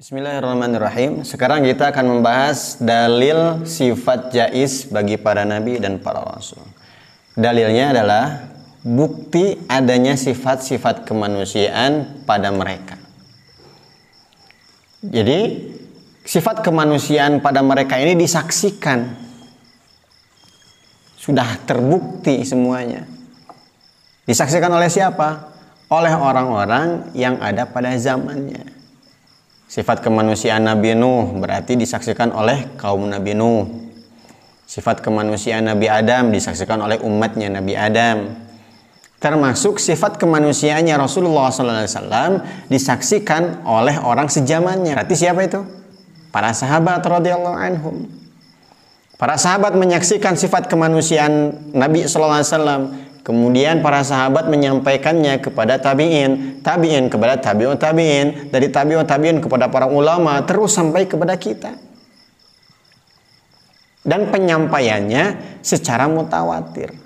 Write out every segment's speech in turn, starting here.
Bismillahirrahmanirrahim. Sekarang kita akan membahas dalil sifat jaiz bagi para nabi dan para rasul. Dalilnya adalah bukti adanya sifat-sifat kemanusiaan pada mereka. Jadi, sifat kemanusiaan pada mereka ini disaksikan. Sudah terbukti semuanya. Disaksikan oleh siapa? Oleh orang-orang yang ada pada zamannya. Sifat kemanusiaan Nabi Nuh berarti disaksikan oleh kaum Nabi Nuh. Sifat kemanusiaan Nabi Adam disaksikan oleh umatnya Nabi Adam. Termasuk sifat kemanusiaannya Rasulullah SAW disaksikan oleh orang sejamannya. Berarti siapa itu? Para sahabat radhiyallahu anhum. Para sahabat menyaksikan sifat kemanusiaan Nabi SAW. Kemudian para sahabat menyampaikannya kepada tabi'in, tabi'in kepada tabi'ut tabi'in, dari tabi'ut tabi'in kepada para ulama, terus sampai kepada kita. Dan penyampaiannya secara mutawatir.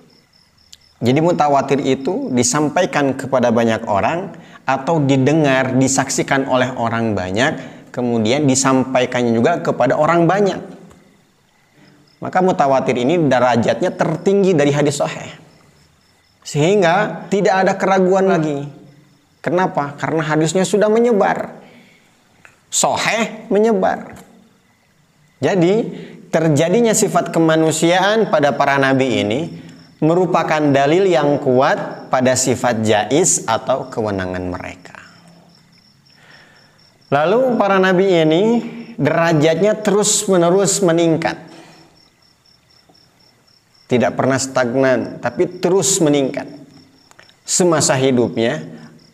Jadi mutawatir itu disampaikan kepada banyak orang atau didengar, disaksikan oleh orang banyak, kemudian disampaikannya juga kepada orang banyak. Maka mutawatir ini derajatnya tertinggi dari hadis sahih. Sehingga tidak ada keraguan lagi. Kenapa? Karena hadisnya sudah menyebar. Sahih menyebar. Jadi terjadinya sifat kemanusiaan pada para nabi ini merupakan dalil yang kuat pada sifat jaiz atau kewenangan mereka. Lalu para nabi ini derajatnya terus-menerus meningkat. Tidak pernah stagnan, tapi terus meningkat. Semasa hidupnya,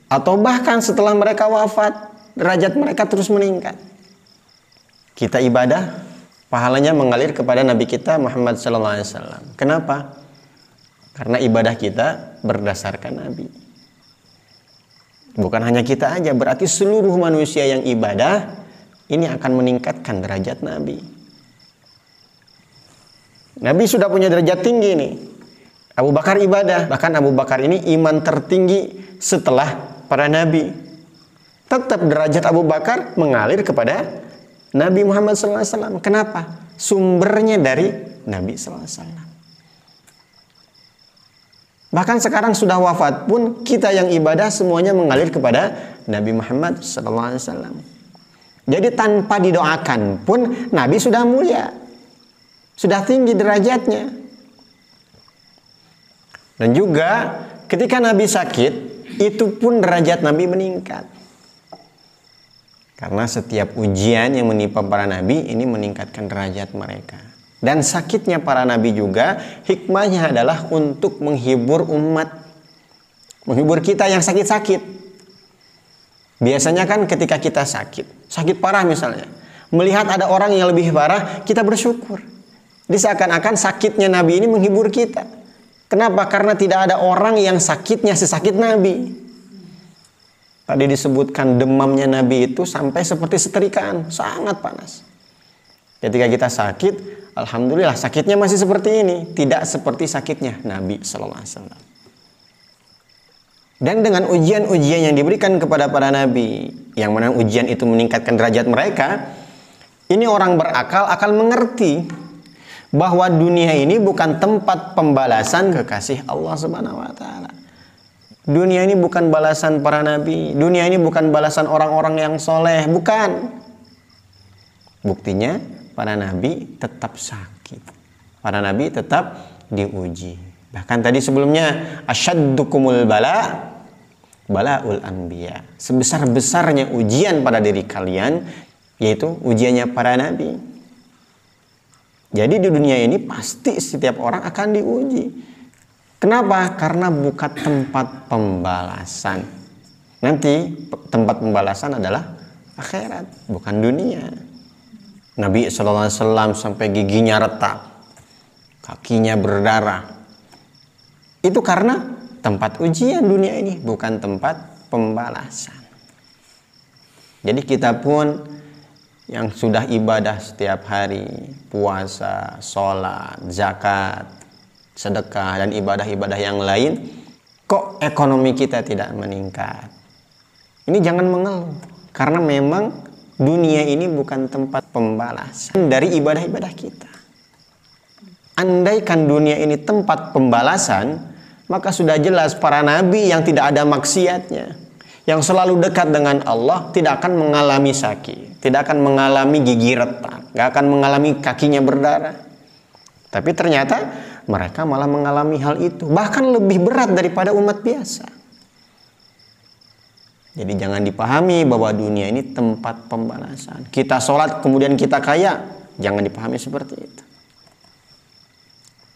atau bahkan setelah mereka wafat, derajat mereka terus meningkat. Kita ibadah, pahalanya mengalir kepada Nabi kita Muhammad SAW. Kenapa? Karena ibadah kita berdasarkan Nabi. Bukan hanya kita aja, berarti seluruh manusia yang ibadah, ini akan meningkatkan derajat Nabi. Nabi sudah punya derajat tinggi nih. Abu Bakar ibadah. Bahkan Abu Bakar ini iman tertinggi setelah para nabi. Tetap derajat Abu Bakar mengalir kepada Nabi Muhammad SAW. Kenapa? Sumbernya dari Nabi SAW. Bahkan sekarang sudah wafat pun kita yang ibadah semuanya mengalir kepada Nabi Muhammad SAW. Jadi tanpa didoakan pun Nabi sudah mulia. Sudah tinggi derajatnya. Dan juga ketika Nabi sakit, itu pun derajat Nabi meningkat. Karena setiap ujian yang menimpa para nabi ini meningkatkan derajat mereka. Dan sakitnya para nabi juga hikmahnya adalah untuk menghibur umat. Menghibur kita yang sakit-sakit. Biasanya kan ketika kita sakit parah misalnya, melihat ada orang yang lebih parah, kita bersyukur. Jadi seakan-akan sakitnya Nabi ini menghibur kita. Kenapa? Karena tidak ada orang yang sakitnya sesakit Nabi. Tadi disebutkan demamnya Nabi itu sampai seperti setrikaan, sangat panas. Ketika kita sakit, alhamdulillah sakitnya masih seperti ini, tidak seperti sakitnya Nabi SAW. Dan dengan ujian-ujian yang diberikan kepada para nabi, yang mana ujian itu meningkatkan derajat mereka, ini orang berakal akan mengerti bahwa dunia ini bukan tempat pembalasan kekasih Allah Subhanahu wa taala. Dunia ini bukan balasan para nabi, dunia ini bukan balasan orang-orang yang soleh, bukan. Buktinya para nabi tetap sakit. Para nabi tetap diuji. Bahkan tadi sebelumnya asyaddukumul balaul anbiya. Sebesar-besarnya ujian pada diri kalian yaitu ujiannya para nabi. Jadi di dunia ini pasti setiap orang akan diuji. Kenapa? Karena bukan tempat pembalasan. Nanti tempat pembalasan adalah akhirat, bukan dunia. Nabi SAW sampai giginya retak, kakinya berdarah. Itu karena tempat ujian dunia ini, bukan tempat pembalasan. Jadi kita pun yang sudah ibadah setiap hari, puasa, sholat, zakat, sedekah, dan ibadah-ibadah yang lain, kok ekonomi kita tidak meningkat? Ini jangan mengeluh, karena memang dunia ini bukan tempat pembalasan dari ibadah-ibadah kita. Andaikan dunia ini tempat pembalasan, maka sudah jelas para nabi yang tidak ada maksiatnya, yang selalu dekat dengan Allah, tidak akan mengalami sakit, tidak akan mengalami gigi retak, gak akan mengalami kakinya berdarah. Tapi ternyata mereka malah mengalami hal itu, bahkan lebih berat daripada umat biasa. Jadi jangan dipahami bahwa dunia ini tempat pembalasan. Kita sholat kemudian kita kaya, jangan dipahami seperti itu.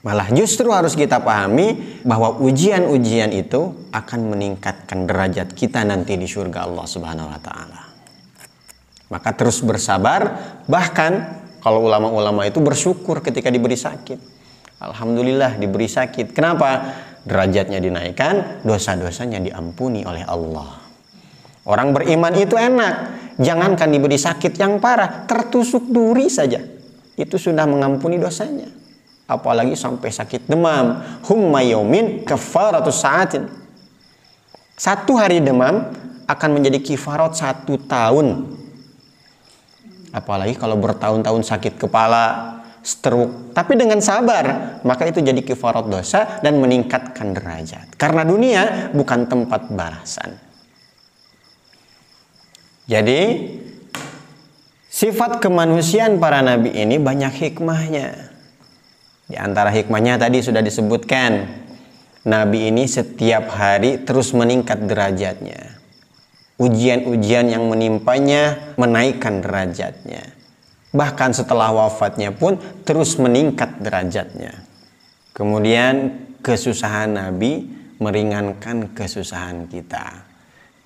Malah justru harus kita pahami bahwa ujian-ujian itu akan meningkatkan derajat kita nanti di surga Allah Subhanahu wa taala. Maka terus bersabar, bahkan kalau ulama-ulama itu bersyukur ketika diberi sakit. Alhamdulillah diberi sakit. Kenapa? Derajatnya dinaikkan, dosa-dosanya diampuni oleh Allah. Orang beriman itu enak. Jangankan diberi sakit yang parah, tertusuk duri saja itu sudah mengampuni dosanya. Apalagi sampai sakit demam. Humma yaumin kafaratus sa'atin. 1 hari demam akan menjadi kifarat 1 tahun. Apalagi kalau bertahun-tahun sakit kepala, stroke. Tapi dengan sabar, maka itu jadi kifarat dosa dan meningkatkan derajat. Karena dunia bukan tempat balasan. Jadi sifat kemanusiaan para nabi ini banyak hikmahnya. Di antara hikmahnya tadi sudah disebutkan, nabi ini setiap hari terus meningkat derajatnya. Ujian-ujian yang menimpanya menaikkan derajatnya. Bahkan setelah wafatnya pun terus meningkat derajatnya. Kemudian kesusahan nabi meringankan kesusahan kita.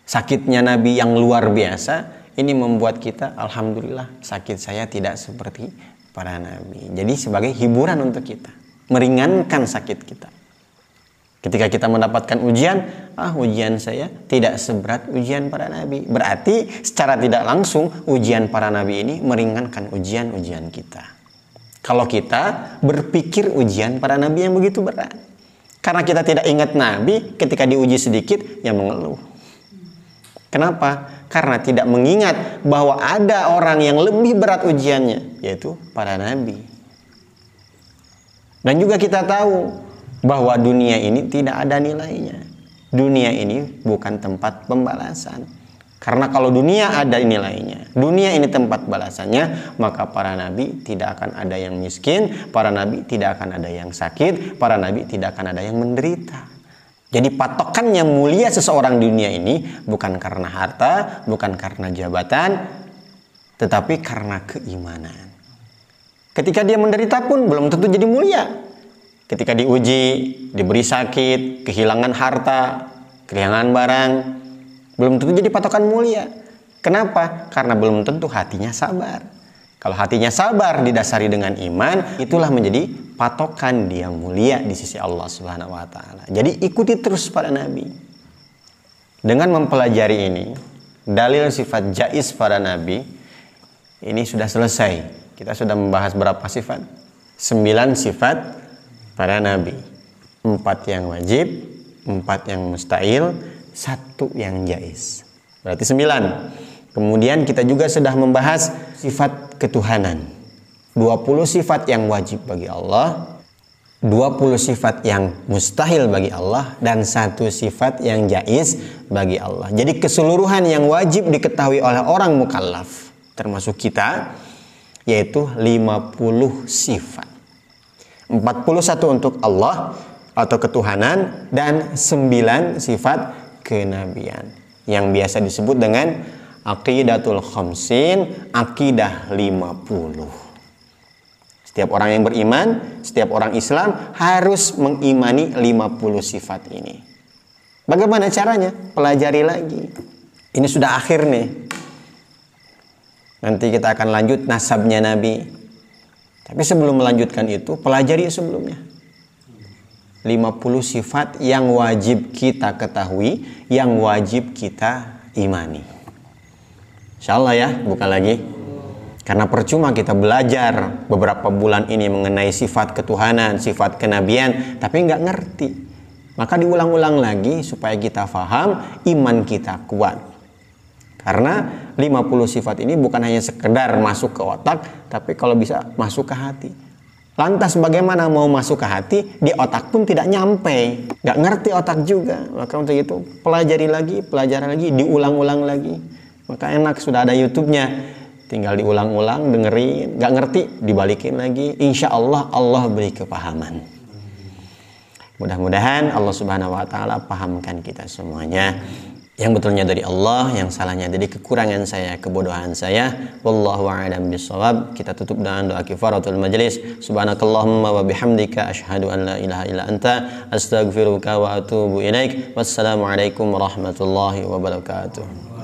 Sakitnya nabi yang luar biasa ini membuat kita, alhamdulillah sakit saya tidak seperti para nabi. Jadi sebagai hiburan untuk kita, meringankan sakit kita. Ketika kita mendapatkan ujian, ujian saya tidak seberat ujian para nabi. Berarti secara tidak langsung ujian para nabi ini meringankan ujian-ujian kita. Kalau kita berpikir ujian para nabi yang begitu berat. Karena kita tidak ingat nabi, ketika diuji sedikit ya mengeluh. Kenapa? Karena tidak mengingat bahwa ada orang yang lebih berat ujiannya, yaitu para nabi. Dan juga kita tahu bahwa dunia ini tidak ada nilainya. Dunia ini bukan tempat pembalasan. Karena kalau dunia ada nilainya, dunia ini tempat balasannya, maka para nabi tidak akan ada yang miskin, para nabi tidak akan ada yang sakit, para nabi tidak akan ada yang menderita. Jadi patokannya mulia seseorang di dunia ini bukan karena harta, bukan karena jabatan, tetapi karena keimanan. Ketika dia menderita pun belum tentu jadi mulia. Ketika diuji, diberi sakit, kehilangan harta, kehilangan barang, belum tentu jadi patokan mulia. Kenapa? Karena belum tentu hatinya sabar. Kalau hatinya sabar didasari dengan iman, itulah menjadi patokan dia mulia di sisi Allah Subhanahu wa taala. Jadi ikuti terus para nabi. Dengan mempelajari ini, dalil sifat jaiz para nabi ini sudah selesai. Kita sudah membahas berapa sifat? 9 sifat para nabi. 4 yang wajib, 4 yang mustahil, 1 yang jaiz. Berarti 9. Kemudian kita juga sudah membahas sifat ketuhanan. 20 sifat yang wajib bagi Allah, 20 sifat yang mustahil bagi Allah, dan 1 sifat yang jaiz bagi Allah. Jadi keseluruhan yang wajib diketahui oleh orang mukallaf, termasuk kita, yaitu 50 sifat. 41 untuk Allah atau ketuhanan, dan 9 sifat kenabian yang biasa disebut dengan aqidatul khamsin, akidah 50. Setiap orang yang beriman, setiap orang Islam harus mengimani 50 sifat ini. Bagaimana caranya? Pelajari lagi. Ini sudah akhir nih. Nanti kita akan lanjut nasabnya Nabi. Tapi sebelum melanjutkan itu, pelajari sebelumnya. 50 sifat yang wajib kita ketahui, yang wajib kita imani. Insyaallah ya, bukan lagi. Karena percuma kita belajar beberapa bulan ini mengenai sifat ketuhanan, sifat kenabian, tapi nggak ngerti. Maka diulang-ulang lagi supaya kita faham, iman kita kuat. Karena 50 sifat ini bukan hanya sekedar masuk ke otak, tapi kalau bisa masuk ke hati. Lantas bagaimana mau masuk ke hati, di otak pun tidak nyampe, nggak ngerti otak juga. Maka untuk itu pelajari lagi, diulang-ulang lagi. Maka enak, sudah ada YouTube-nya, tinggal diulang-ulang, dengerin, nggak ngerti, dibalikin lagi. Insya Allah, Allah beri kepahaman. Mudah-mudahan Allah Subhanahu Wa Taala pahamkan kita semuanya. Yang betulnya dari Allah, yang salahnya dari kekurangan saya, kebodohan saya. Wallahu a'lam bishawab. Kita tutup dengan doa kifaratul majlis. Subhanakallahumma wa bihamdika asyhadu an la ilaha illa anta astaghfiruka wa atubu ilaik. Wassalamualaikum warahmatullahi wabarakatuh.